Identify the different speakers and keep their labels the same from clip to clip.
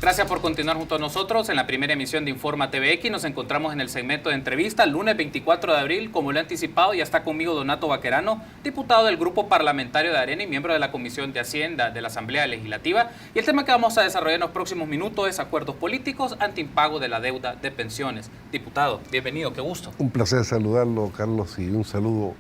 Speaker 1: Gracias por continuar junto a nosotros en la primera emisión de Informa TVX. Nos encontramos en el segmento de entrevista, lunes 24 de abril. Como lo he anticipado, ya está conmigo Donato Baquerano, diputado del Grupo Parlamentario de Arena y miembro de la Comisión de Hacienda de la Asamblea Legislativa. Y el tema que vamos a desarrollar en los próximos minutos es acuerdos políticos ante impago de la deuda de pensiones. Diputado, bienvenido, qué gusto.
Speaker 2: Un placer saludarlo, Carlos, y un saludo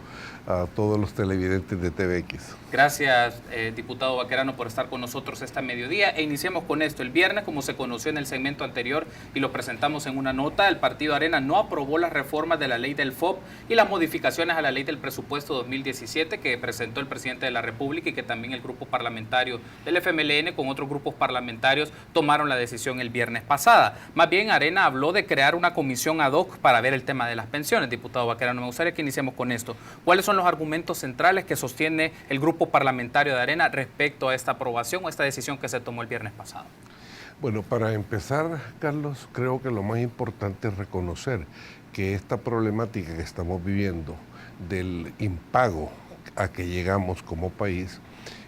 Speaker 2: a todos los televidentes de TVX.
Speaker 1: Gracias, diputado Baquerano, por estar con nosotros esta mediodía. E iniciemos con esto. El viernes, como se conoció en el segmento anterior y lo presentamos en una nota, el Partido Arena no aprobó las reformas de la ley del FOP y las modificaciones a la ley del presupuesto 2017 que presentó el presidente de la República y que también el grupo parlamentario del FMLN con otros grupos parlamentarios tomaron la decisión el viernes pasada. Más bien, Arena habló de crear una comisión ad hoc para ver el tema de las pensiones. Diputado Baquerano, me gustaría que iniciemos con esto. ¿Cuáles son los argumentos centrales que sostiene el grupo parlamentario de Arena respecto a esta aprobación o esta decisión que se tomó el viernes pasado?
Speaker 2: Bueno, para empezar, Carlos, creo que lo más importante es reconocer que esta problemática que estamos viviendo del impago a que llegamos como país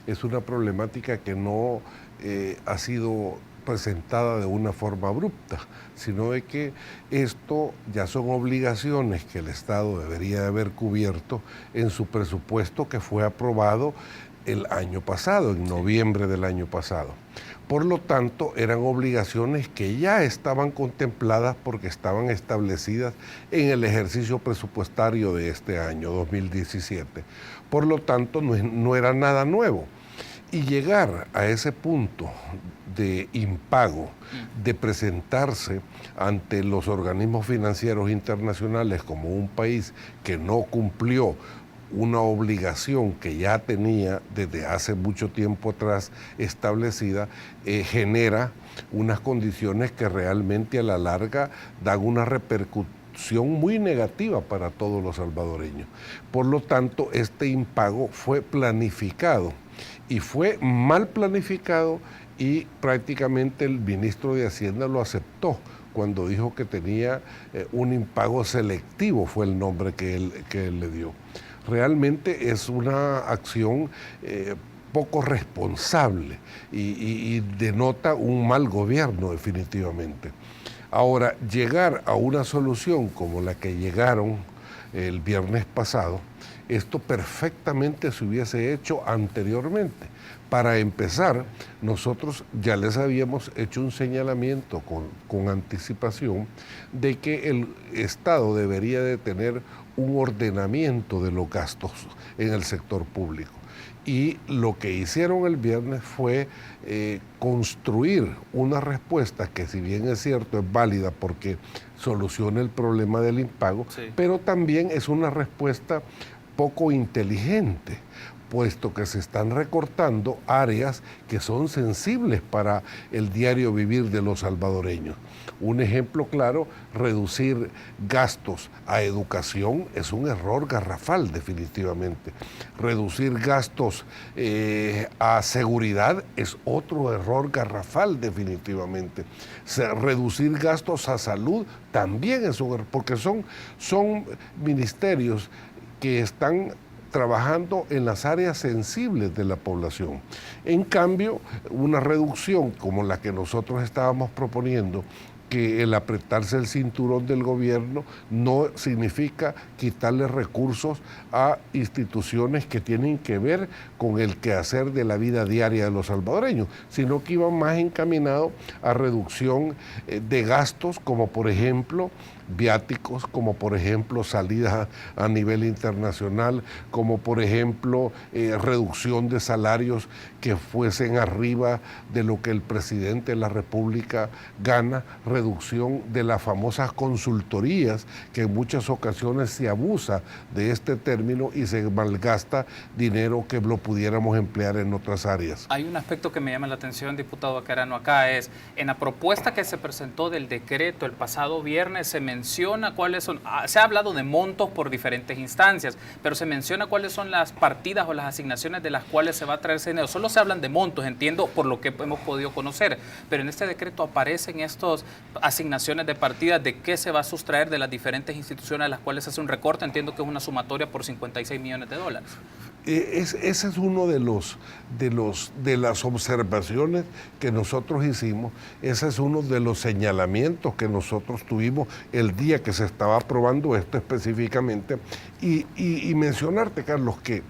Speaker 2: es una problemática que no ha sido presentada de una forma abrupta, sino de que esto ya son obligaciones que el Estado debería de haber cubierto en su presupuesto que fue aprobado el año pasado, en noviembre del año pasado. Por lo tanto, eran obligaciones que ya estaban contempladas porque estaban establecidas en el ejercicio presupuestario de este año 2017. Por lo tanto, no era nada nuevo. Y llegar a ese punto de impago, de presentarse ante los organismos financieros internacionales como un país que no cumplió una obligación que ya tenía desde hace mucho tiempo atrás establecida, genera unas condiciones que realmente a la larga dan una repercusión muy negativa para todos los salvadoreños. Por lo tanto, este impago fue planificado y fue mal planificado y prácticamente el ministro de Hacienda lo aceptó cuando dijo que tenía un impago selectivo, fue el nombre que él le dio. Realmente es una acción poco responsable y denota un mal gobierno definitivamente. Ahora, llegar a una solución como la que llegaron el viernes pasado, esto perfectamente se hubiese hecho anteriormente. Para empezar, nosotros ya les habíamos hecho un señalamiento con anticipación de que el Estado debería de tener un ordenamiento de los gastos en el sector público. Y lo que hicieron el viernes fue construir una respuesta que, si bien es cierto, es válida porque soluciona el problema del impago, sí, pero también es una respuesta poco inteligente, puesto que se están recortando áreas que son sensibles para el diario vivir de los salvadoreños. Un ejemplo claro, reducir gastos a educación es un error garrafal definitivamente. Reducir gastos a seguridad es otro error garrafal definitivamente. Reducir gastos a salud también es un error, porque son ministerios que están trabajando en las áreas sensibles de la población. En cambio, una reducción como la que nosotros estábamos proponiendo, que el apretarse el cinturón del gobierno no significa quitarle recursos a instituciones que tienen que ver con el quehacer de la vida diaria de los salvadoreños, sino que iban más encaminados a reducción de gastos, como por ejemplo viáticos, como por ejemplo salidas a nivel internacional, como por ejemplo reducción de salarios que fuesen arriba de lo que el presidente de la República gana, reducción de las famosas consultorías, que en muchas ocasiones se abusa de este término y se malgasta dinero que lo pudiéramos emplear en otras áreas.
Speaker 1: Hay un aspecto que me llama la atención, diputado Baquerano, acá es, en la propuesta que se presentó del decreto el pasado viernes, se menciona cuáles son, se ha hablado de montos por diferentes instancias, pero se menciona cuáles son las partidas o las asignaciones de las cuales se va a traer ese dinero. Solo se hablan de montos, entiendo, por lo que hemos podido conocer, pero en este decreto aparecen estas asignaciones de partidas de qué se va a sustraer de las diferentes instituciones a las cuales se hace un recorte. Entiendo que es una sumatoria por 56 millones de dólares.
Speaker 2: ese es uno de las observaciones que nosotros hicimos, ese es uno de los señalamientos que nosotros tuvimos el día que se estaba aprobando esto específicamente, y mencionarte, Carlos, que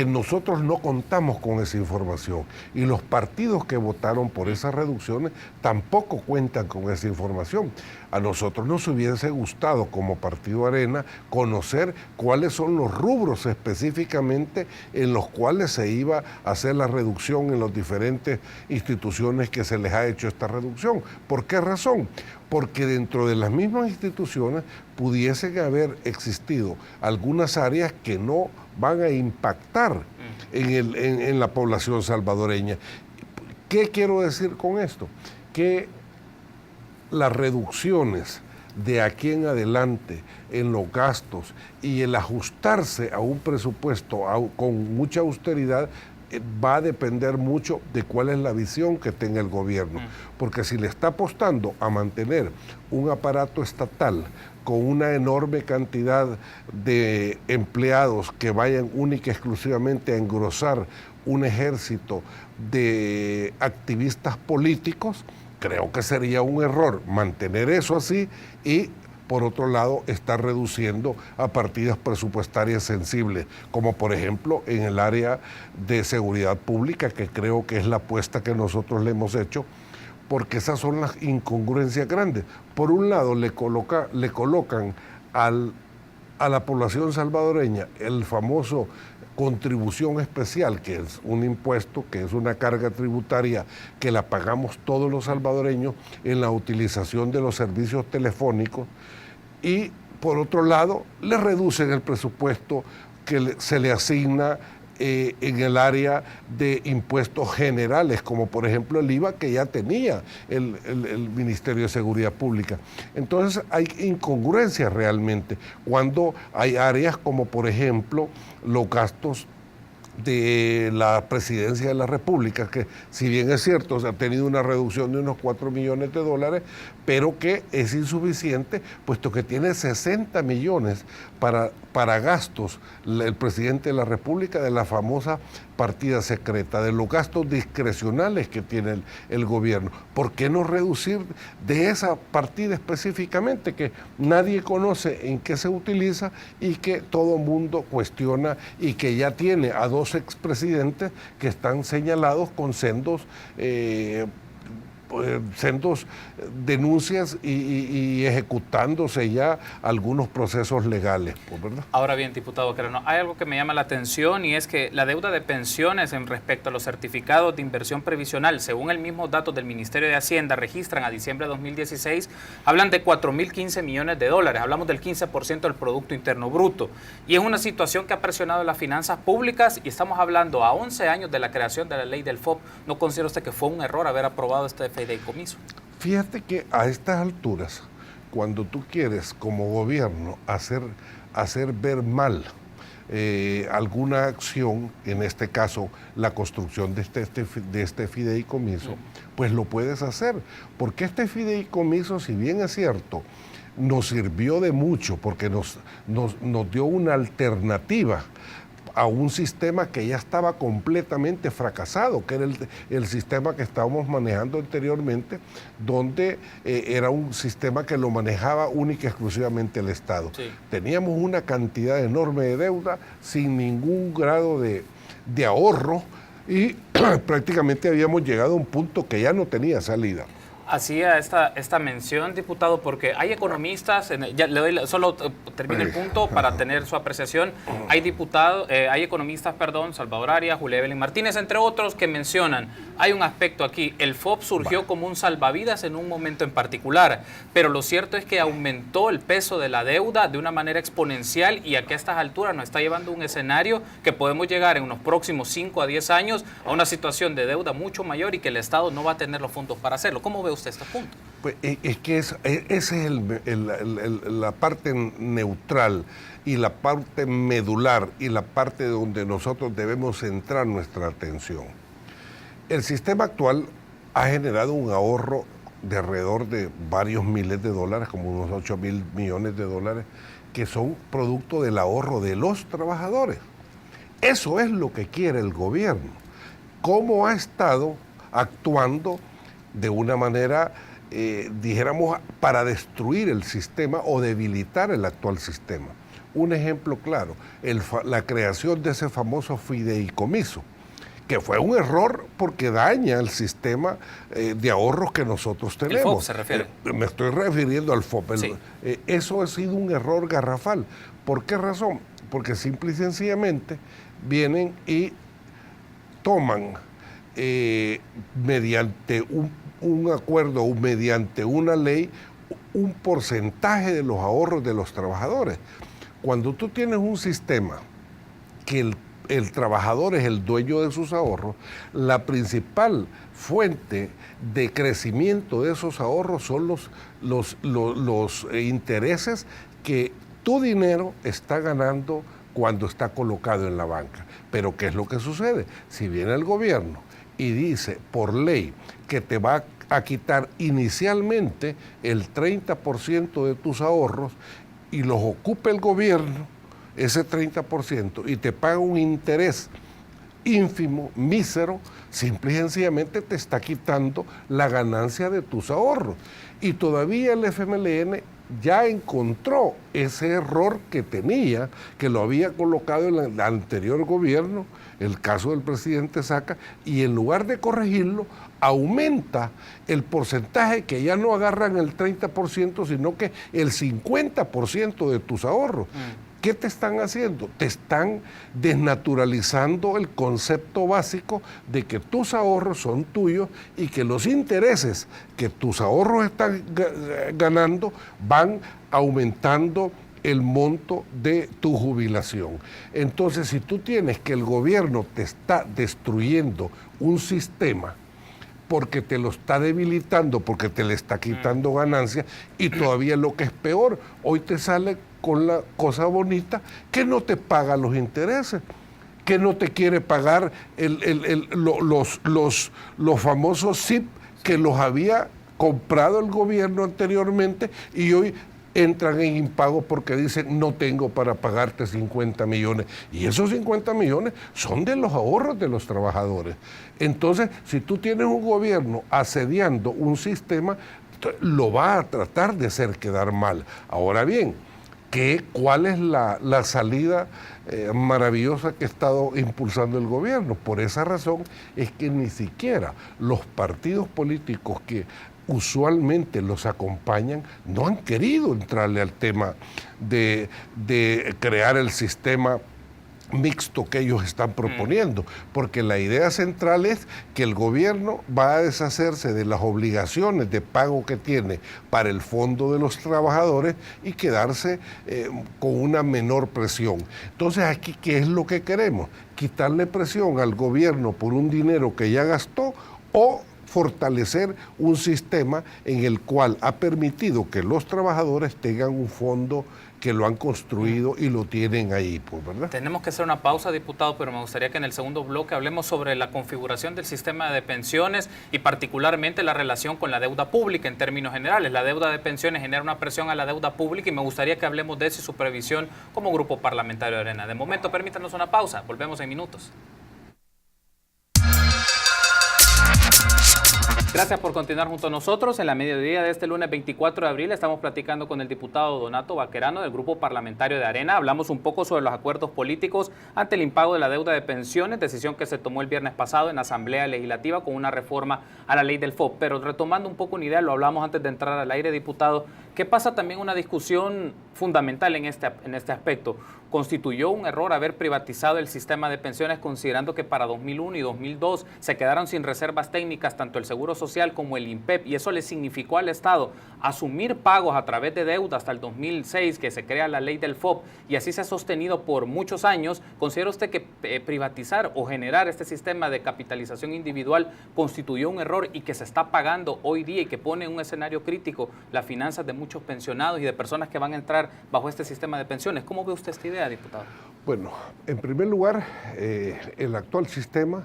Speaker 2: nosotros no contamos con esa información y los partidos que votaron por esas reducciones tampoco cuentan con esa información. A nosotros nos hubiese gustado como Partido Arena conocer cuáles son los rubros específicamente en los cuales se iba a hacer la reducción en las diferentes instituciones que se les ha hecho esta reducción. ¿Por qué razón? Porque dentro de las mismas instituciones pudiesen haber existido algunas áreas que no van a impactar en la población salvadoreña. ¿Qué quiero decir con esto? Que las reducciones de aquí en adelante en los gastos y el ajustarse a un presupuesto con mucha austeridad va a depender mucho de cuál es la visión que tenga el gobierno, porque si le está apostando a mantener un aparato estatal con una enorme cantidad de empleados que vayan única y exclusivamente a engrosar un ejército de activistas políticos, creo que sería un error mantener eso así y, por otro lado, está reduciendo a partidas presupuestarias sensibles, como por ejemplo en el área de seguridad pública, que creo que es la apuesta que nosotros le hemos hecho, porque esas son las incongruencias grandes. Por un lado, le colocan a la población salvadoreña el famoso contribución especial, que es un impuesto, que es una carga tributaria que la pagamos todos los salvadoreños en la utilización de los servicios telefónicos, y por otro lado le reducen el presupuesto que se le asigna en el área de impuestos generales, como por ejemplo el IVA que ya tenía el Ministerio de Seguridad Pública. Entonces hay incongruencias realmente cuando hay áreas como por ejemplo los gastos de la Presidencia de la República, que si bien es cierto, se ha tenido una reducción de unos 4 millones de dólares, pero que es insuficiente, puesto que tiene 60 millones para gastos el presidente de la República de la famosa partida secreta, de los gastos discrecionales que tiene el gobierno. ¿Por qué no reducir de esa partida específicamente que nadie conoce en qué se utiliza y que todo mundo cuestiona y que ya tiene a 2 expresidentes que están señalados con sendos denuncias y ejecutándose ya algunos procesos legales, ¿verdad?
Speaker 1: Ahora bien, diputado Querano, hay algo que me llama la atención y es que la deuda de pensiones en respecto a los certificados de inversión previsional, según el mismo datos del Ministerio de Hacienda, registran a diciembre de 2016, hablan de 4.015 millones de dólares, hablamos del 15% del Producto Interno Bruto, y es una situación que ha presionado las finanzas públicas y estamos hablando a 11 años de la creación de la ley del FOP. ¿No considera usted que fue un error haber aprobado este fideicomiso?
Speaker 2: Fíjate que a estas alturas, cuando tú quieres como gobierno hacer ver mal alguna acción, en este caso la construcción de este fideicomiso, pues lo puedes hacer, porque este fideicomiso, si bien es cierto, nos sirvió de mucho, porque nos dio una alternativa a un sistema que ya estaba completamente fracasado, que era el sistema que estábamos manejando anteriormente, donde era un sistema que lo manejaba única y exclusivamente el Estado. Sí. Teníamos una cantidad enorme de deuda sin ningún grado de ahorro y prácticamente habíamos llegado a un punto que ya no tenía salida.
Speaker 1: Hacía esta mención, diputado, porque hay economistas, ya le doy, solo termino el punto para tener su apreciación, hay economistas, Salvador Arias, Julia Evelyn Martínez, entre otros, que mencionan, hay un aspecto aquí, el FOP surgió como un salvavidas en un momento en particular, pero lo cierto es que aumentó el peso de la deuda de una manera exponencial y a que a estas alturas nos está llevando un escenario que podemos llegar en unos próximos 5 a 10 años a una situación de deuda mucho mayor y que el Estado no va a tener los fondos para hacerlo. ¿Cómo ve usted este punto?
Speaker 2: Pues es que esa es la parte neutral y la parte medular y la parte donde nosotros debemos centrar nuestra atención. El sistema actual ha generado un ahorro de alrededor de varios miles de dólares, como unos 8.000 millones de dólares, que son producto del ahorro de los trabajadores. Eso es lo que quiere el gobierno. ¿Cómo ha estado actuando de una manera, dijéramos, para destruir el sistema o debilitar el actual sistema? Un ejemplo claro, la creación de ese famoso fideicomiso, que fue un error porque daña el sistema de ahorros que nosotros tenemos. ¿El
Speaker 1: FOP se refiere?
Speaker 2: Me estoy refiriendo al FOP.
Speaker 1: Sí.
Speaker 2: Eso ha sido un error garrafal. ¿Por qué razón? Porque simple y sencillamente vienen y toman mediante un acuerdo o mediante una ley un porcentaje de los ahorros de los trabajadores. Cuando tú tienes un sistema que el trabajador es el dueño de sus ahorros, la principal fuente de crecimiento de esos ahorros son los intereses que tu dinero está ganando cuando está colocado en la banca. Pero ¿qué es lo que sucede? Si viene el gobierno y dice por ley que te va a quitar inicialmente el 30% de tus ahorros y los ocupa el gobierno, ese 30%, y te paga un interés ínfimo, mísero, simple y sencillamente te está quitando la ganancia de tus ahorros. Y todavía el FMLN ya encontró ese error que tenía, que lo había colocado en el anterior gobierno, el caso del presidente Saca, y en lugar de corregirlo, aumenta el porcentaje que ya no agarran el 30%, sino que el 50% de tus ahorros. ¿Qué te están haciendo? Te están desnaturalizando el concepto básico de que tus ahorros son tuyos y que los intereses que tus ahorros están ganando van aumentando el monto de tu jubilación. Entonces, si tú tienes que el gobierno te está destruyendo un sistema porque te lo está debilitando, porque te le está quitando ganancias, y todavía lo que es peor, hoy te sale con la cosa bonita que no te paga los intereses, que no te quiere pagar los famosos SIP que los había comprado el gobierno anteriormente y hoy entran en impago porque dicen no tengo para pagarte 50 millones. Y esos 50 millones son de los ahorros de los trabajadores. Entonces, si tú tienes un gobierno asediando un sistema, lo va a tratar de hacer quedar mal. Ahora bien, ¿cuál es la salida maravillosa que ha estado impulsando el gobierno? Por esa razón es que ni siquiera los partidos políticos que usualmente los acompañan no han querido entrarle al tema de crear el sistema mixto que ellos están proponiendo, porque la idea central es que el gobierno va a deshacerse de las obligaciones de pago que tiene para el fondo de los trabajadores y quedarse con una menor presión. Entonces aquí, ¿qué es lo que queremos? Quitarle presión al gobierno por un dinero que ya gastó o fortalecer un sistema en el cual ha permitido que los trabajadores tengan un fondo que lo han construido y lo tienen ahí, pues, ¿verdad?
Speaker 1: Tenemos que hacer una pausa, diputado, pero me gustaría que en el segundo bloque hablemos sobre la configuración del sistema de pensiones y particularmente la relación con la deuda pública en términos generales. La deuda de pensiones genera una presión a la deuda pública y me gustaría que hablemos de eso y su previsión como grupo parlamentario de Arena. De momento, permítanos una pausa. Volvemos en minutos. Gracias por continuar junto a nosotros. En la mediodía de este lunes 24 de abril estamos platicando con el diputado Donato Baquerano del Grupo Parlamentario de Arena. Hablamos un poco sobre los acuerdos políticos ante el impago de la deuda de pensiones, decisión que se tomó el viernes pasado en la Asamblea Legislativa con una reforma a la ley del FOP. Pero retomando un poco una idea, lo hablamos antes de entrar al aire, diputado, ¿qué pasa también una discusión fundamental en este aspecto? ¿Constituyó un error haber privatizado el sistema de pensiones considerando que para 2001 y 2002 se quedaron sin reservas técnicas tanto el Seguro Social como el INPEP y eso le significó al Estado asumir pagos a través de deuda hasta el 2006 que se crea la ley del FOP y así se ha sostenido por muchos años? ¿Considera usted que privatizar o generar este sistema de capitalización individual constituyó un error y que se está pagando hoy día y que pone en un escenario crítico las finanzas de muchos pensionados y de personas que van a entrar bajo este sistema de pensiones? ¿Cómo ve usted esta idea, diputado?
Speaker 2: Bueno, en primer lugar, el actual sistema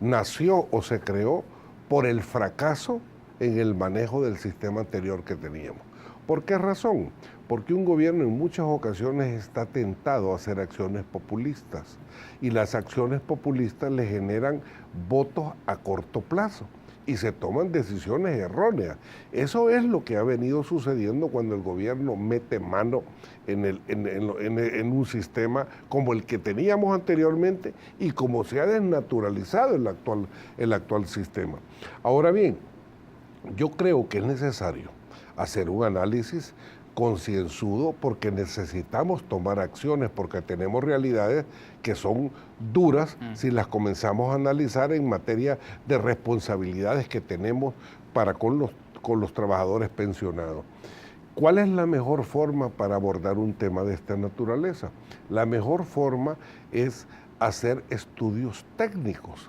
Speaker 2: nació o se creó por el fracaso en el manejo del sistema anterior que teníamos. ¿Por qué razón? porque un gobierno en muchas ocasiones está tentado a hacer acciones populistas y las acciones populistas le generan votos a corto plazo y se toman decisiones erróneas. Eso es lo que ha venido sucediendo cuando el gobierno mete mano en un sistema como el que teníamos anteriormente y como se ha desnaturalizado el actual sistema. Ahora bien, yo creo que es necesario hacer un análisis concienzudo porque necesitamos tomar acciones, porque tenemos realidades que son duras si las comenzamos a analizar en materia de responsabilidades que tenemos para con los trabajadores pensionados. ¿Cuál es la mejor forma para abordar un tema de esta naturaleza? La mejor forma es hacer estudios técnicos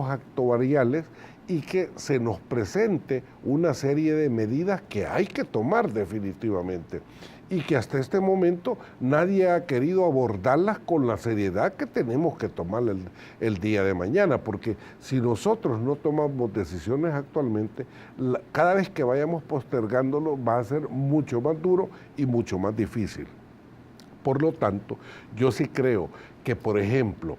Speaker 2: actuariales y que se nos presente una serie de medidas que hay que tomar definitivamente y que hasta este momento nadie ha querido abordarlas con la seriedad que tenemos que tomar el día de mañana, porque si nosotros no tomamos decisiones actualmente, cada vez que vayamos postergándolo va a ser mucho más duro y mucho más difícil. Por lo tanto, yo sí creo que, por ejemplo,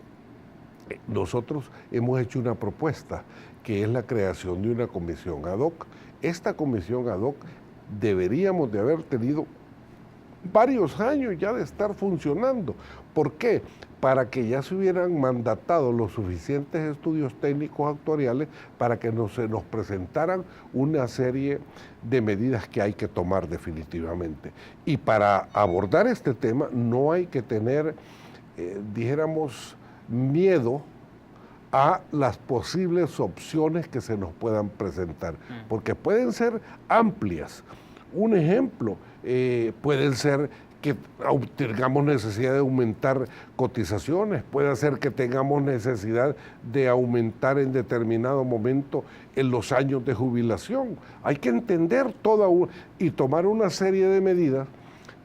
Speaker 2: nosotros hemos hecho una propuesta que es la creación de una comisión ad hoc. Esta comisión ad hoc deberíamos de haber tenido varios años ya de estar funcionando. ¿Por qué? Para que ya se hubieran mandatado los suficientes estudios técnicos actuariales para que se nos presentaran una serie de medidas que hay que tomar definitivamente. Y para abordar este tema no hay que tener, dijéramos, miedo a las posibles opciones que se nos puedan presentar, porque pueden ser amplias. Un ejemplo, pueden ser que tengamos necesidad de aumentar cotizaciones, puede ser que tengamos necesidad de aumentar en determinado momento en los años de jubilación. Hay que entender y tomar una serie de medidas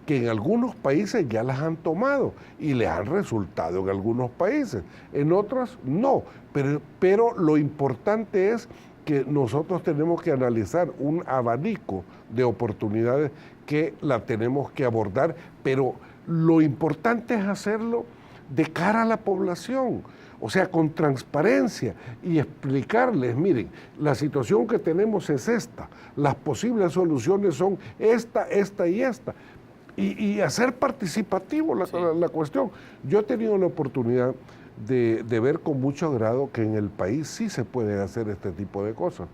Speaker 2: que en algunos países ya las han tomado y les han resultado en algunos países, en otros no, pero lo importante es que nosotros tenemos que analizar un abanico de oportunidades que la tenemos que abordar, pero lo importante es hacerlo de cara a la población, o sea, con transparencia y explicarles, miren, la situación que tenemos es esta, las posibles soluciones son esta y esta. Y hacer participativo la cuestión. Yo he tenido la oportunidad de ver con mucho agrado que en el país sí se puede hacer este tipo de cosas.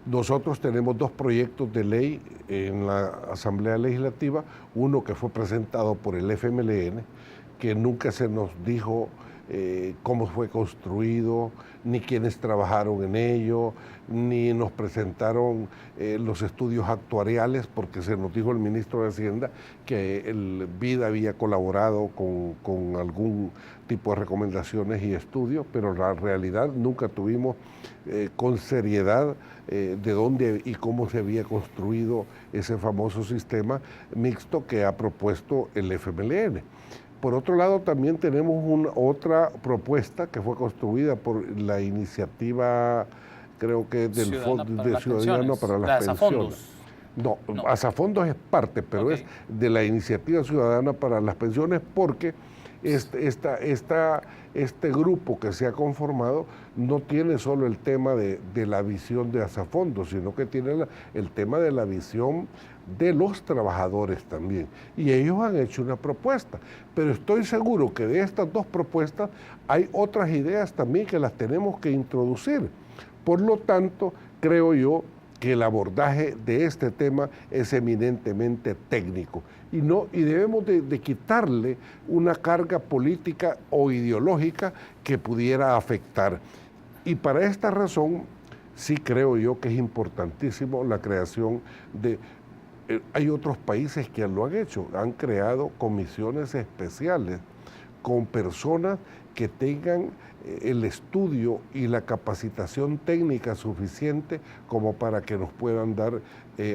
Speaker 2: Nosotros tenemos 2 proyectos de ley en la Asamblea Legislativa, uno que fue presentado por el FMLN, que nunca se nos dijo cómo fue construido, ni quiénes trabajaron en ello, ni nos presentaron los estudios actuariales, porque se nos dijo el ministro de Hacienda que el BID había colaborado con algún tipo de recomendaciones y estudios, pero la realidad nunca tuvimos con seriedad de dónde y cómo se había construido ese famoso sistema mixto que ha propuesto el FMLN. Por otro lado, también tenemos otra propuesta que fue construida por la iniciativa, creo que es del Fondo de Ciudadano para las Pensiones. No, Asafondos es parte, pero es de la iniciativa ciudadana para las pensiones, porque este grupo que se ha conformado no tiene solo el tema de la visión de Asafondos, sino que tiene el tema de la visión de los trabajadores también. Y ellos han hecho una propuesta, pero estoy seguro que de estas 2 propuestas hay otras ideas también que las tenemos que introducir. Por lo tanto, creo yo que el abordaje de este tema es eminentemente técnico y debemos de quitarle una carga política o ideológica que pudiera afectar. Y para esta razón, sí creo yo que es importantísimo la creación de... Hay otros países que lo han hecho, han creado comisiones especiales con personas que tengan el estudio y la capacitación técnica suficiente como para que nos puedan dar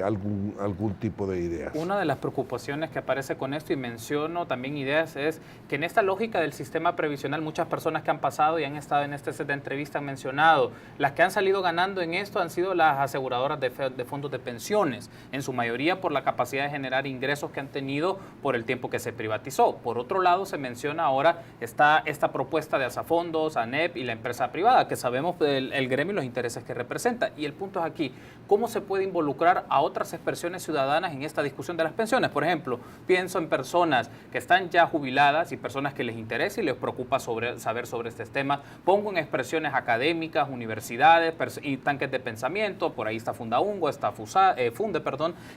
Speaker 2: algún tipo de ideas.
Speaker 1: Una de las preocupaciones que aparece con esto, y menciono también ideas, es que en esta lógica del sistema previsional, muchas personas que han pasado y han estado en este set de entrevista han mencionado, las que han salido ganando en esto han sido las aseguradoras de fondos de pensiones, en su mayoría por la capacidad de generar ingresos que han tenido por el tiempo que se privatizó. Por otro lado, se menciona ahora esta propuesta de Asafondos, ANEP y la empresa privada, que sabemos el gremio y los intereses que representa. Y el punto es aquí, ¿cómo se puede involucrar a otras expresiones ciudadanas en esta discusión de las pensiones? Por ejemplo, pienso en personas que están ya jubiladas y personas que les interesa y les preocupa saber sobre este tema. Pongo en expresiones académicas, universidades y tanques de pensamiento, por ahí está Fundaungo, está Funde,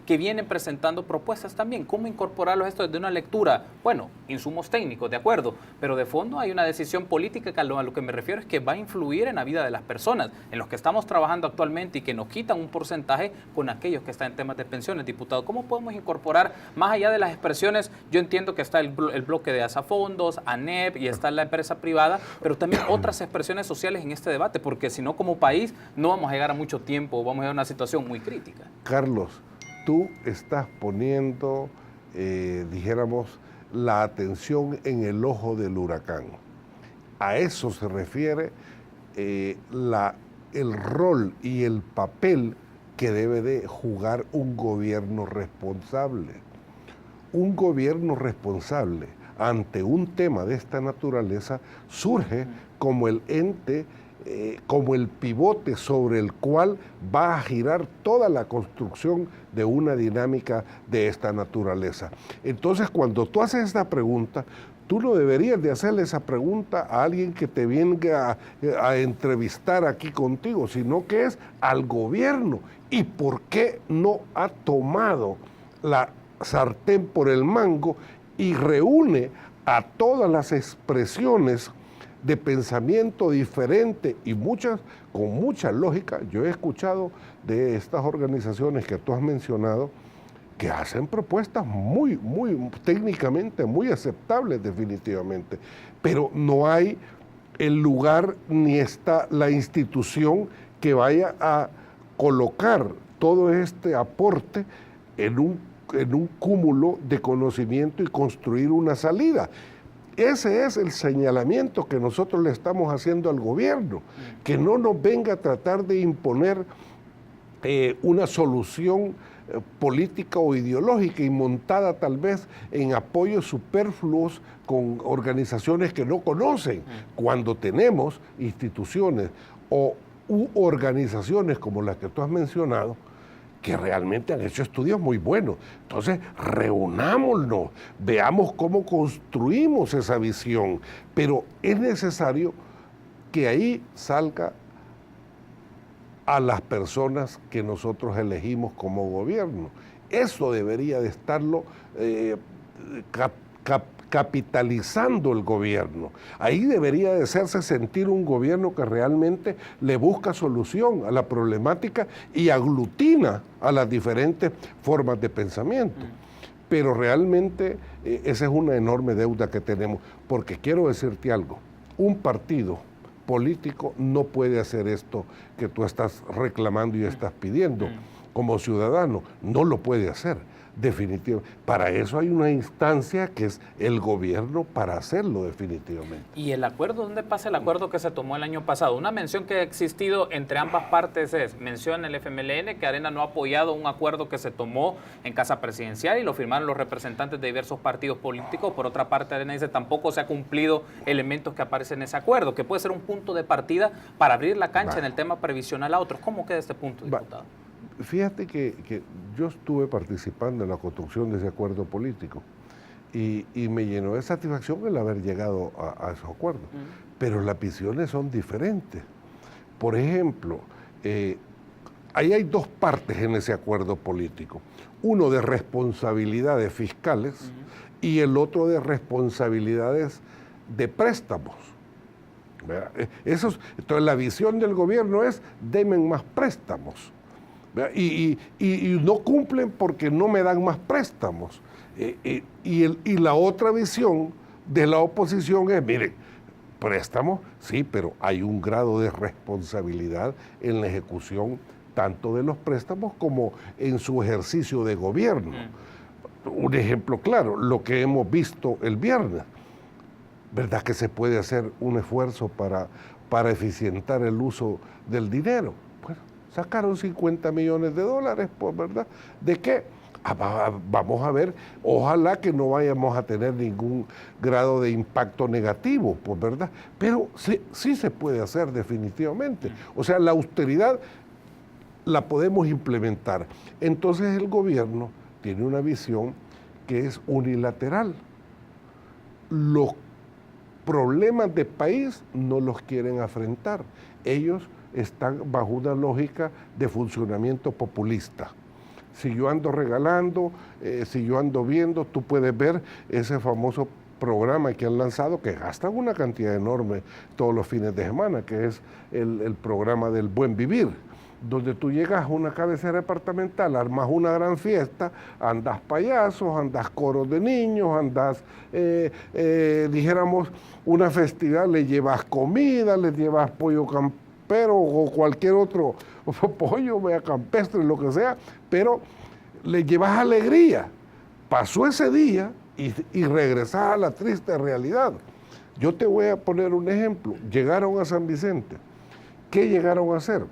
Speaker 1: que vienen presentando propuestas también. ¿Cómo incorporarlos esto desde una lectura? Bueno, insumos técnicos, de acuerdo, pero de fondo hay una decisión política que a lo que me refiero es que va a influir en la vida de las personas, en los que estamos trabajando actualmente y que nos quitan un porcentaje con aquellos que están en temas de pensiones, diputado. ¿Cómo podemos incorporar, más allá de las expresiones? Yo entiendo que está el bloque de Asafondos, ANEP y está la empresa privada, pero también otras expresiones sociales en este debate, porque si no, como país, no vamos a llegar a mucho tiempo, vamos a llegar a una situación muy crítica.
Speaker 2: Carlos, tú estás poniendo, dijéramos, la atención en el ojo del huracán. A eso se refiere el rol y el papel que debe de jugar un gobierno responsable. Un gobierno responsable ante un tema de esta naturaleza surge como el ente, como el pivote sobre el cual va a girar toda la construcción de una dinámica de esta naturaleza. Entonces, cuando tú haces esta pregunta, tú no deberías de hacerle esa pregunta a alguien que te venga a entrevistar aquí contigo, sino que es al gobierno. ¿Y por qué no ha tomado la sartén por el mango y reúne a todas las expresiones de pensamiento diferente y con mucha lógica? Yo he escuchado de estas organizaciones que tú has mencionado que hacen propuestas muy técnicamente muy aceptables definitivamente, pero no hay el lugar ni está la institución que vaya a colocar todo este aporte en un cúmulo de conocimiento y construir una salida. Ese es el señalamiento que nosotros le estamos haciendo al gobierno, que no nos venga a tratar de imponer una solución política o ideológica y montada tal vez en apoyos superfluos con organizaciones que no conocen, cuando tenemos instituciones u organizaciones como las que tú has mencionado, que realmente han hecho estudios muy buenos. Entonces, reunámonos, veamos cómo construimos esa visión, pero es necesario que ahí salga a las personas que nosotros elegimos como gobierno. Eso debería de estarlo capitalizando el gobierno. Ahí debería de hacerse sentir un gobierno que realmente le busca solución a la problemática y aglutina a las diferentes formas de pensamiento. Pero realmente esa es una enorme deuda que tenemos, porque quiero decirte algo, un partido político no puede hacer esto que tú estás reclamando y estás pidiendo. Como ciudadano, no lo puede hacer, definitivamente. Para eso hay una instancia que es el gobierno para hacerlo definitivamente.
Speaker 1: ¿Y el acuerdo? ¿Dónde pasa el acuerdo que se tomó el año pasado? Una mención que ha existido entre ambas partes es, menciona el FMLN, que Arena no ha apoyado un acuerdo que se tomó en Casa Presidencial y lo firmaron los representantes de diversos partidos políticos. Por otra parte, Arena dice tampoco se ha cumplido elementos que aparecen en ese acuerdo, que puede ser un punto de partida para abrir la cancha en el tema previsional a otros. ¿Cómo queda este punto, diputado?
Speaker 2: Fíjate que yo estuve participando en la construcción de ese acuerdo político y me llenó de satisfacción el haber llegado a esos acuerdos. Pero las visiones son diferentes. Por ejemplo, ahí hay dos partes en ese acuerdo político. Uno de responsabilidades fiscales y el otro de responsabilidades de préstamos. Entonces la visión del gobierno es, denme más préstamos. Y no cumplen porque no me dan más préstamos. Y la otra visión de la oposición es, miren, préstamos, sí, pero hay un grado de responsabilidad en la ejecución tanto de los préstamos como en su ejercicio de gobierno. Un ejemplo claro, lo que hemos visto el viernes, ¿verdad que se puede hacer un esfuerzo para eficientar el uso del dinero? Bueno, sacaron 50 millones de dólares, pues, ¿verdad? ¿De qué? Vamos a ver, ojalá que no vayamos a tener ningún grado de impacto negativo, pues, ¿verdad? Pero sí se puede hacer definitivamente. O sea, la austeridad la podemos implementar. Entonces el gobierno tiene una visión que es unilateral. Los problemas de país no los quieren afrontar. Ellos están bajo una lógica de funcionamiento populista. Si yo ando regalando, si yo ando viendo, tú puedes ver ese famoso programa que han lanzado, que gastan una cantidad enorme todos los fines de semana, que es el programa del Buen Vivir, donde tú llegas a una cabecera departamental, armas una gran fiesta, andas payasos, andas coros de niños, andas, dijéramos, una festividad, le llevas comida, le llevas pollo campero o cualquier otro pollo, campestre, lo que sea, pero le llevas alegría. Pasó ese día y regresas a la triste realidad. Yo te voy a poner un ejemplo. Llegaron a San Vicente. ¿Qué llegaron a hacer?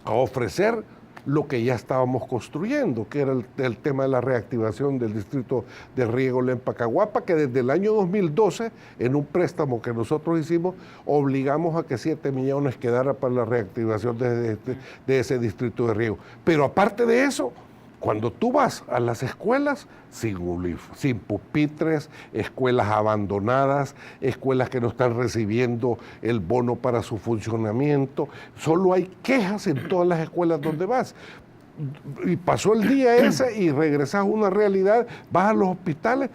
Speaker 2: A ofrecer lo que ya estábamos construyendo, que era el tema de la reactivación del distrito de riego Lempa-Caguapa, que desde el año 2012, en un préstamo que nosotros hicimos, obligamos a que 7 millones quedara para la reactivación de ese distrito de riego. Pero aparte de eso, cuando tú vas a las escuelas, sin pupitres, escuelas abandonadas, escuelas que no están recibiendo el bono para su funcionamiento, solo hay quejas en todas las escuelas donde vas. Y pasó el día ese y regresas a una realidad, vas a los hospitales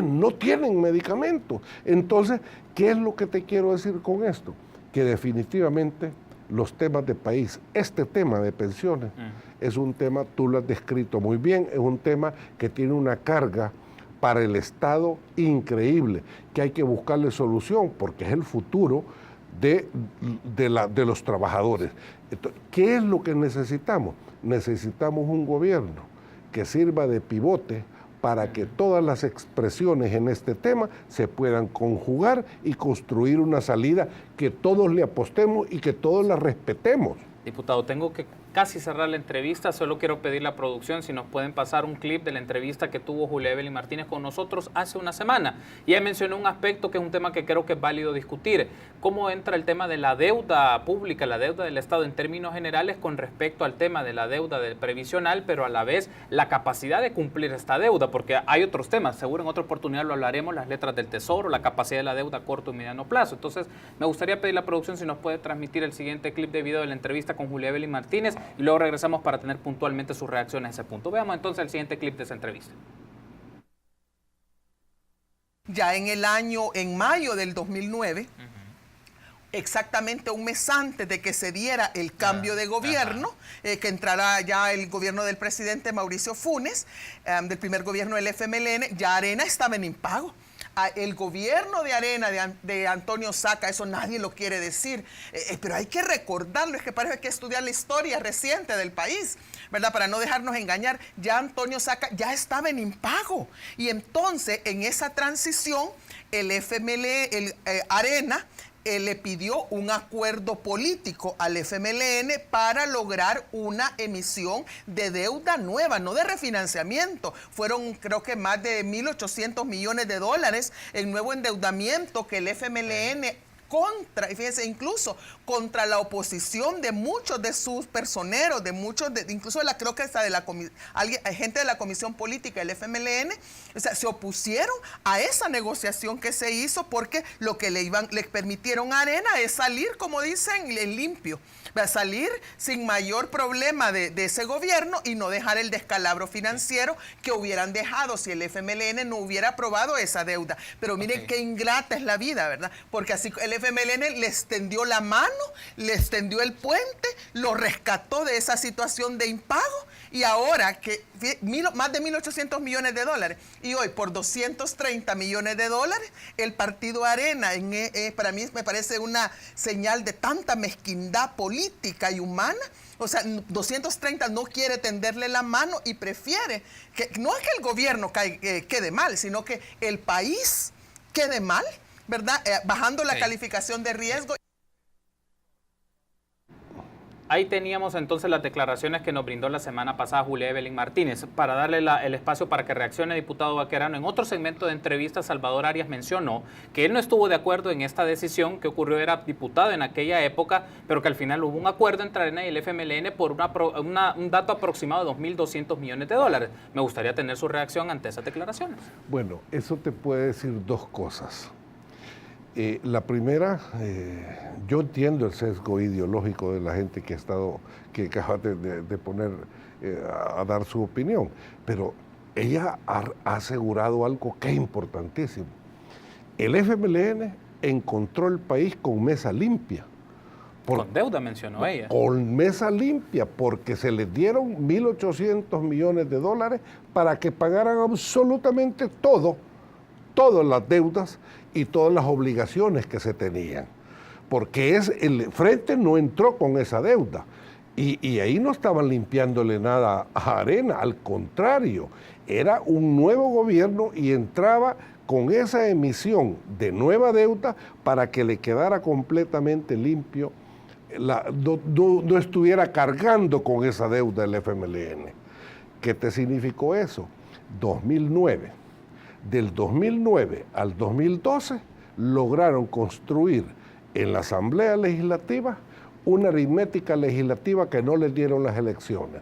Speaker 2: no tienen medicamentos. Entonces, ¿qué es lo que te quiero decir con esto? Que definitivamente los temas de país, este tema de pensiones, es un tema, tú lo has descrito muy bien, es un tema que tiene una carga para el Estado increíble, que hay que buscarle solución porque es el futuro de los trabajadores. Entonces, ¿qué es lo que necesitamos? Necesitamos un gobierno que sirva de pivote para que todas las expresiones en este tema se puedan conjugar y construir una salida que todos le apostemos y que todos la respetemos.
Speaker 1: Diputado, tengo que casi cerrar la entrevista, solo quiero pedir la producción si nos pueden pasar un clip de la entrevista que tuvo Julia Evelyn Martínez con nosotros hace una semana. Y ella mencionó un aspecto que es un tema que creo que es válido discutir. ¿Cómo entra el tema de la deuda pública, la deuda del Estado en términos generales con respecto al tema de la deuda del previsional, pero a la vez la capacidad de cumplir esta deuda? Porque hay otros temas, seguro en otra oportunidad lo hablaremos, las letras del Tesoro, la capacidad de la deuda a corto y mediano plazo. Entonces, me gustaría pedir la producción si nos puede transmitir el siguiente clip de video de la entrevista con Julia Evelyn Martínez y luego regresamos para tener puntualmente sus reacciones a ese punto. Veamos entonces el siguiente clip de esa entrevista.
Speaker 3: Ya en mayo del 2009, exactamente un mes antes de que se diera el cambio de gobierno, que entrara ya el gobierno del presidente Mauricio Funes, del primer gobierno del FMLN, ya Arena estaba en impago. El gobierno de Arena, de Antonio Saca, eso nadie lo quiere decir, pero hay que recordarlo, es que parece que hay que estudiar la historia reciente del país, ¿verdad? Para no dejarnos engañar, ya Antonio Saca ya estaba en impago. Y entonces, en esa transición, el Arena le pidió un acuerdo político al FMLN para lograr una emisión de deuda nueva, no de refinanciamiento. Fueron, creo que más de 1.800 millones de dólares en nuevo endeudamiento que el FMLN y fíjense, incluso contra la oposición de muchos de sus personeros, incluso creo que hasta gente de la Comisión Política del FMLN, o sea, se opusieron a esa negociación que se hizo porque lo que le permitieron a Arena es salir, como dicen, en limpio. Va a salir sin mayor problema de ese gobierno y no dejar el descalabro financiero que hubieran dejado si el FMLN no hubiera aprobado esa deuda. Pero miren qué ingrata es la vida, ¿verdad? Porque así el FMLN les tendió la mano, les tendió el puente, lo rescató de esa situación de impago y ahora que más de 1.800 millones de dólares y hoy por 230 millones de dólares el partido Arena para mí me parece una señal de tanta mezquindad política y humana. O sea, 230 no quiere tenderle la mano y prefiere que no es que el gobierno quede mal, sino que el país quede mal, ¿verdad? Bajando la calificación de riesgo.
Speaker 1: Ahí teníamos entonces las declaraciones que nos brindó la semana pasada Julia Evelyn Martínez. Para darle el espacio para que reaccione, diputado Baquerano, en otro segmento de entrevista, Salvador Arias mencionó que él no estuvo de acuerdo en esta decisión que ocurrió, era diputado en aquella época, pero que al final hubo un acuerdo entre Arena y el FMLN por un dato aproximado de 2.200 millones de dólares. Me gustaría tener su reacción ante esas declaraciones.
Speaker 2: Bueno, eso te puede decir dos cosas. La primera, yo entiendo el sesgo ideológico de la gente que acaba de poner a dar su opinión, pero ella ha asegurado algo que es importantísimo. El FMLN encontró el país con mesa limpia.
Speaker 1: Con deuda, mencionó ella.
Speaker 2: Con mesa limpia, porque se les dieron 1.800 millones de dólares para que pagaran absolutamente todas las deudas y todas las obligaciones que se tenían, porque el Frente no entró con esa deuda y ahí no estaban limpiándole nada a Arena, al contrario, era un nuevo gobierno y entraba con esa emisión de nueva deuda para que le quedara completamente limpio, no estuviera cargando con esa deuda el FMLN. ¿Qué te significó eso? 2009. Del 2009 al 2012 lograron construir en la Asamblea Legislativa una aritmética legislativa que no les dieron las elecciones.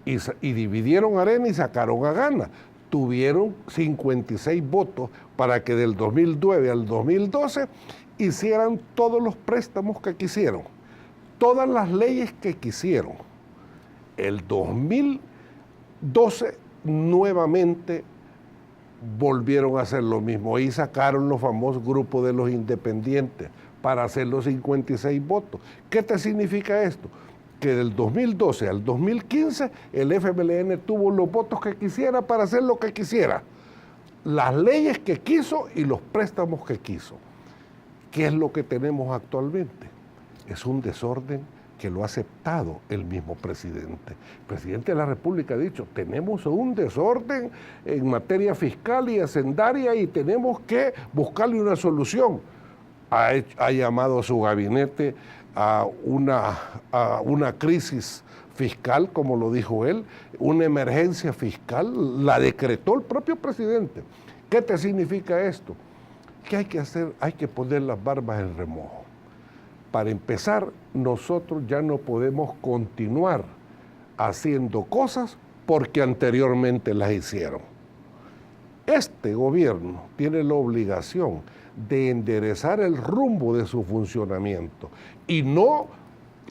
Speaker 2: Y dividieron Arena y sacaron a Gana. Tuvieron 56 votos para que del 2009 al 2012 hicieran todos los préstamos que quisieron, todas las leyes que quisieron. El 2012 nuevamente volvieron a hacer lo mismo y sacaron los famosos grupos de los independientes para hacer los 56 votos. ¿Qué te significa esto? Que del 2012 al 2015 el FMLN tuvo los votos que quisiera para hacer lo que quisiera, las leyes que quiso y los préstamos que quiso. ¿Qué es lo que tenemos actualmente? Es un desorden que lo ha aceptado el mismo presidente. El presidente de la República ha dicho, tenemos un desorden en materia fiscal y hacendaria y tenemos que buscarle una solución. Ha llamado a su gabinete a una crisis fiscal, como lo dijo él, una emergencia fiscal, la decretó el propio presidente. ¿Qué te significa esto? ¿Qué hay que hacer? Hay que poner las barbas en remojo. Para empezar, nosotros ya no podemos continuar haciendo cosas porque anteriormente las hicieron. Este gobierno tiene la obligación de enderezar el rumbo de su funcionamiento y no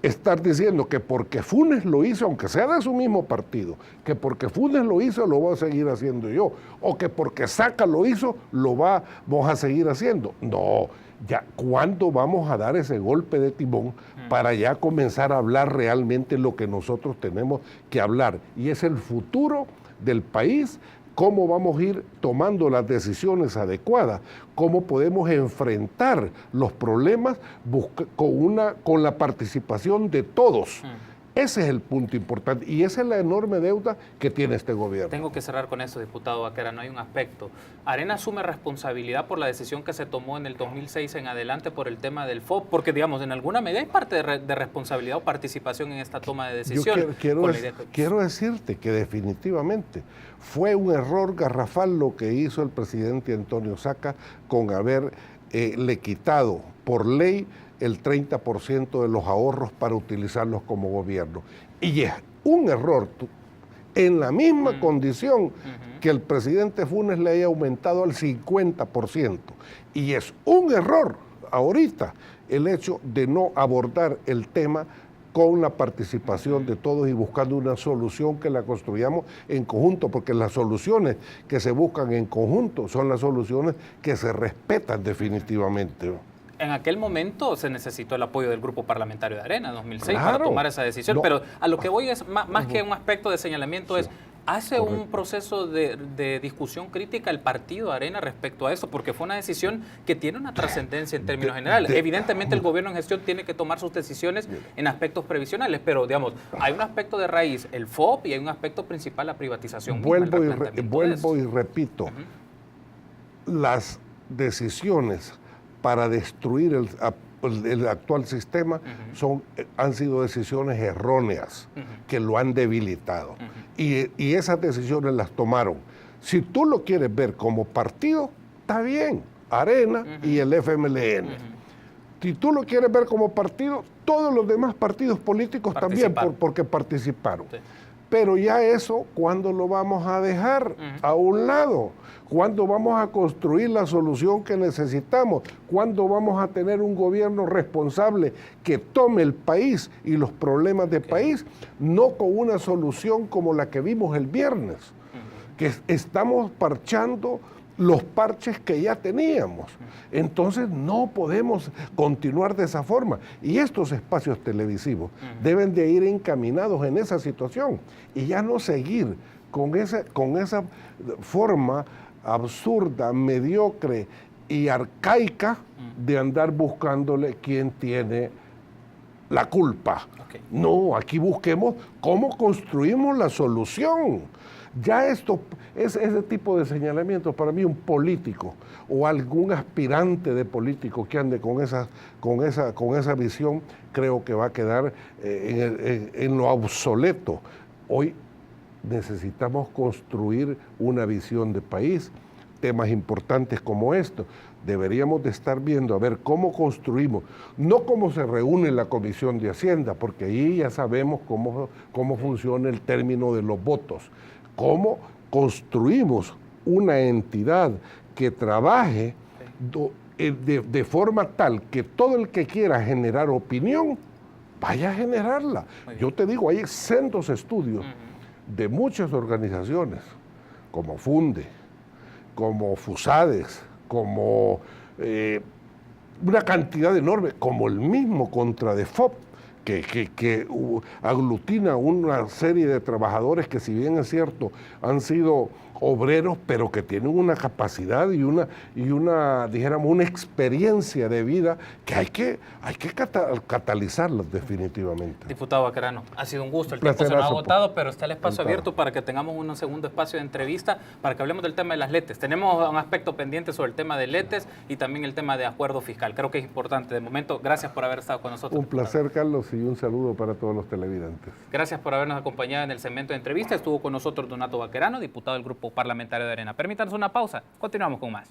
Speaker 2: estar diciendo que porque Funes lo hizo, aunque sea de su mismo partido, que porque Funes lo hizo, lo voy a seguir haciendo yo, o que porque Saca lo hizo, lo vamos a seguir haciendo. No. Ya, ¿cuándo vamos a dar ese golpe de timón para ya comenzar a hablar realmente lo que nosotros tenemos que hablar? Y es el futuro del país, cómo vamos a ir tomando las decisiones adecuadas, cómo podemos enfrentar los problemas con la participación de todos. Ese es el punto importante y esa es la enorme deuda que tiene este gobierno.
Speaker 1: Tengo que cerrar con eso, diputado Baquerano. Hay un aspecto. Arena asume responsabilidad por la decisión que se tomó en el 2006 en adelante por el tema del FOB, porque digamos, en alguna medida hay parte de responsabilidad o participación en esta toma de decisiones.
Speaker 2: Quiero decirte que definitivamente fue un error garrafal lo que hizo el presidente Antonio Saca con haberle quitado por ley el 30% de los ahorros para utilizarlos como gobierno. Y es un error en la misma condición que el presidente Funes le haya aumentado al 50%. Y es un error ahorita el hecho de no abordar el tema con la participación de todos y buscando una solución que la construyamos en conjunto, porque las soluciones que se buscan en conjunto son las soluciones que se respetan definitivamente.
Speaker 1: En aquel momento se necesitó el apoyo del grupo parlamentario de Arena, 2006,
Speaker 2: Claro.
Speaker 1: para tomar esa decisión.
Speaker 2: No.
Speaker 1: Pero a lo que voy es, más que un aspecto de señalamiento, es, ¿hace un proceso de discusión crítica el partido Arena respecto a eso? Porque fue una decisión que tiene una trascendencia en términos generales. Evidentemente el gobierno en gestión tiene que tomar sus decisiones en aspectos previsionales, pero digamos, hay un aspecto de raíz, el FOP, y hay un aspecto principal, la privatización.
Speaker 2: Vuelvo y repito, las decisiones para destruir el actual sistema han sido decisiones erróneas que lo han debilitado. Y esas decisiones las tomaron. Si tú lo quieres ver como partido, está bien, Arena y el FMLN. Si tú lo quieres ver como partido, todos los demás partidos políticos también, porque participaron. Sí. Pero ya eso, ¿cuándo lo vamos a dejar a un lado? ¿Cuándo vamos a construir la solución que necesitamos? ¿Cuándo vamos a tener un gobierno responsable que tome el país y los problemas del país? No con una solución como la que vimos el viernes, que estamos parchando los parches que ya teníamos. Entonces no podemos continuar de esa forma. Y estos espacios televisivos deben de ir encaminados en esa situación y ya no seguir con esa forma absurda, mediocre y arcaica de andar buscándole quién tiene la culpa. No, aquí busquemos cómo construimos la solución. Ya ese tipo de señalamiento, para mí un político o algún aspirante de político que ande con esa visión, creo que va a quedar en lo obsoleto. Hoy necesitamos construir una visión de país, temas importantes como esto. Deberíamos de estar viendo a ver cómo construimos, no cómo se reúne la Comisión de Hacienda, porque ahí ya sabemos cómo funciona el término de los votos. Cómo construimos una entidad que trabaje de forma tal que todo el que quiera generar opinión vaya a generarla. Yo te digo, hay cientos de estudios de muchas organizaciones, como FUNDE, como FUSADES, como una cantidad enorme, como el mismo CONTRADEFOP, que aglutina una serie de trabajadores que, si bien es cierto, han sido obreros, pero que tienen una capacidad y una dijéramos, una experiencia de vida que hay que catalizarlos definitivamente.
Speaker 1: Diputado Baquerano, ha sido un gusto, el tiempo se nos ha agotado, pero está el espacio abierto para que tengamos un segundo espacio de entrevista, para que hablemos del tema de las LETES. Tenemos un aspecto pendiente sobre el tema de LETES y también el tema de acuerdo fiscal. Creo que es importante. De momento, gracias por haber estado con nosotros.
Speaker 2: Un placer, Carlos, y un saludo para todos los televidentes.
Speaker 1: Gracias por habernos acompañado en el segmento de entrevista. Estuvo con nosotros Donato Baquerano, diputado del Grupo Parlamentario de Arena. Permítanos una pausa. Continuamos con más.